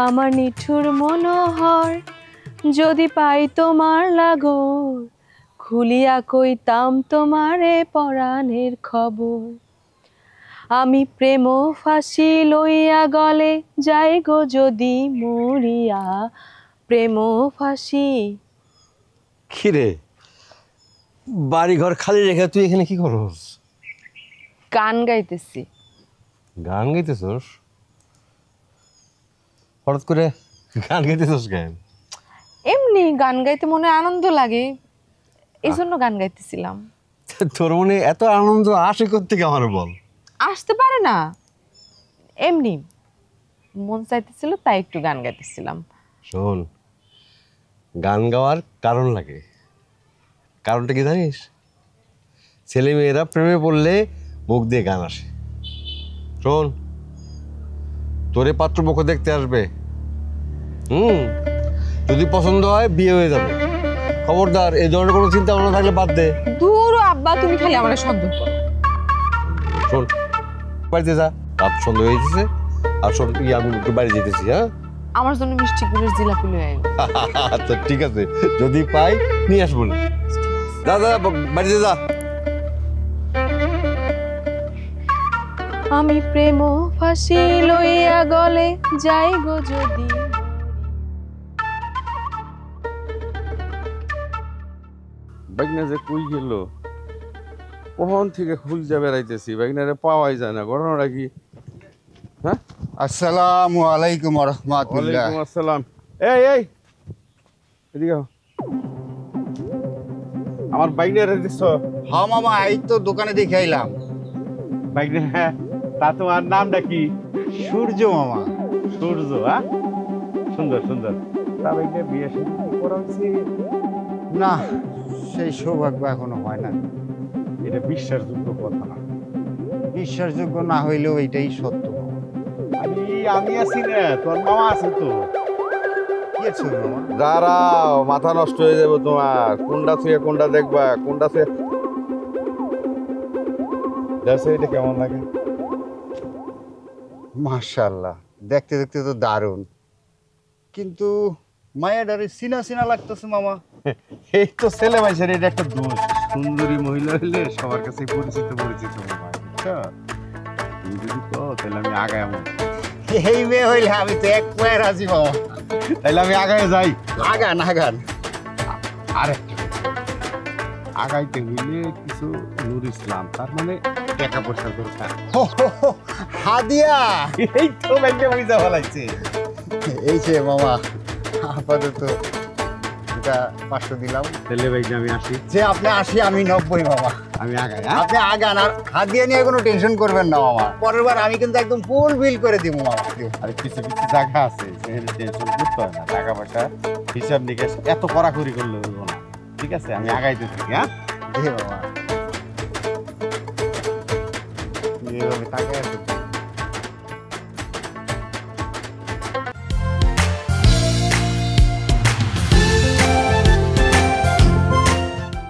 আমার নিঠুর মনোহর যদি পাই তোমার লাগর খুলিয়া কইতাম তোমারে পরাণের খবর আমি প্রেম ফাঁসি লইয়া গলে যাই গো যদি মরিয়া প্রেম ফাঁসি। কিরে বাড়ি ঘর খালি রেখে তুই এখানে কি করস? গান গাইতেছি। গান গাইতেছস? হঠাৎ করে গান গাইতেছস কেন? এমনি গান গাইতে মনে আনন্দ লাগে, এই জন্য গান গাইতেছিলাম। তোর মনে এত আনন্দ আসে কোত্থেকে আমার বল? আসতে পারে না, এমনি মন চাইতেছিল তাই একটু গান গাইতেছিলাম। শোন, গান গাওয়ার কারণ লাগে। কারণটা কি জানিস? ছেলে মেয়েরা প্রেমে পড়লে মুখ দিয়ে গান আসে। শোন, তোরে পাত্রপক্ষ দেখতে আসবে, যদি পছন্দ হয় বিয়ে হয়ে যাবে। খবরদার এই ধরনের কোনো চিন্তা ভাবনা থাকলে বাদ দে। দূর আব্বা, তুমি খালি আমার সন্দেহ করো। শোন, বাড়িতে যা, রাত সন্ধ্যা হয়ে গেছে। আর শোন, আমি একটু বাড়ি যেতেছি। হ্যাঁ, আমার জন্য মিষ্টি গুলের জিলাপি লয়ে আইও। আচ্ছা ঠিক আছে, যদি পাই নিয়ে আসবো না। যা যা, বাড়িতে যা। আমি প্রেম ফাঁসি লইয়া গলে যাই গো যদি। বাইকনা যে কই গেল, কখন থেকে খুলজা বেড়াইতেছি, বাইকনারে পাওয়াই যায় না। ঘটনাটা কি? হ্যাঁ, আসসালামু আলাইকুম ওয়া রাহমাতুল্লাহ। ওয়ালাইকুম আসসালাম। এই এই এদিকে আও। আমার বাইকনারে দিছ? হ্যাঁ মামা, এই তো দোকানে দেখে আইলাম। বাইকনা, তা তোমার নামটা কি? সূর্য মামা। সূর্য? হ্যাঁ, সুন্দর সুন্দর। তা বাইকনা বিয়ে শাদী করা হয়েছে? না, সেই সৌভাগ্য এখনো হয় না। এটা বিশ্বাসযোগ্য কথা না। বিশ্বাসযোগ্য না হইলেও এটাই সত্য মামা। আমি আছি না, তোর মামা আছে তো। কি আছে মামা? দাঁড়াও, মাথা নষ্ট হয়ে যাবে তোমার। কোনটা ছুঁয়ে কোনটা দেখবা, কোনটা ছুঁয়ে দেখো। এটা কেমন লাগে? মাশাআল্লাহ, দেখতে দেখতে তো দারুণ, কিন্তু মায়াডারে চিনা চিনা লাগতেছে মামা। এই তো ছেলে মাইসের এটা একটা দোষ। সুন্দরী মহিলা হইলে সবার কাছে পরিচিত পরিচিত মামা, বুঝছো? তুমি যদি কো তাহলে আমি আগায় এমন। এই মেয়ে হইলে আমি তো এক পায়ে রাজি মামা। তাহলে আমি আগায় যাই। আগান আগান। আর একটা আগাইতে হইলে কিছু নূর ইসলাম, তার মানে টাকা পয়সা দরকার। হাদিয়া, এই তো ব্যাংকে পয়সা ফলাইছে। এই যে মামা, আপাতত এটা 500 দিলাম। তাহলে ভাই আমি আসি। যে আপনি 80, আমি 90 মামা। আমি আগাই। আপনি আগান, আর হাদিয়া নিয়ে কোনো টেনশন করবেন না মামা। পরের বার আমি কিন্তু একদম ফুল বিল করে দিব মামা। আর কিছু কিছু জায়গা আছে সেখানে টেনশন করতে হয় না, টাকা পয়সা হিসাব নিকাশ এত কড়াকড়ি করলে হইব না। ঠিক আছে, আমি আগাইতে থাকি। হ্যাঁ, জি মামা। এইভাবে তাকায় আছে।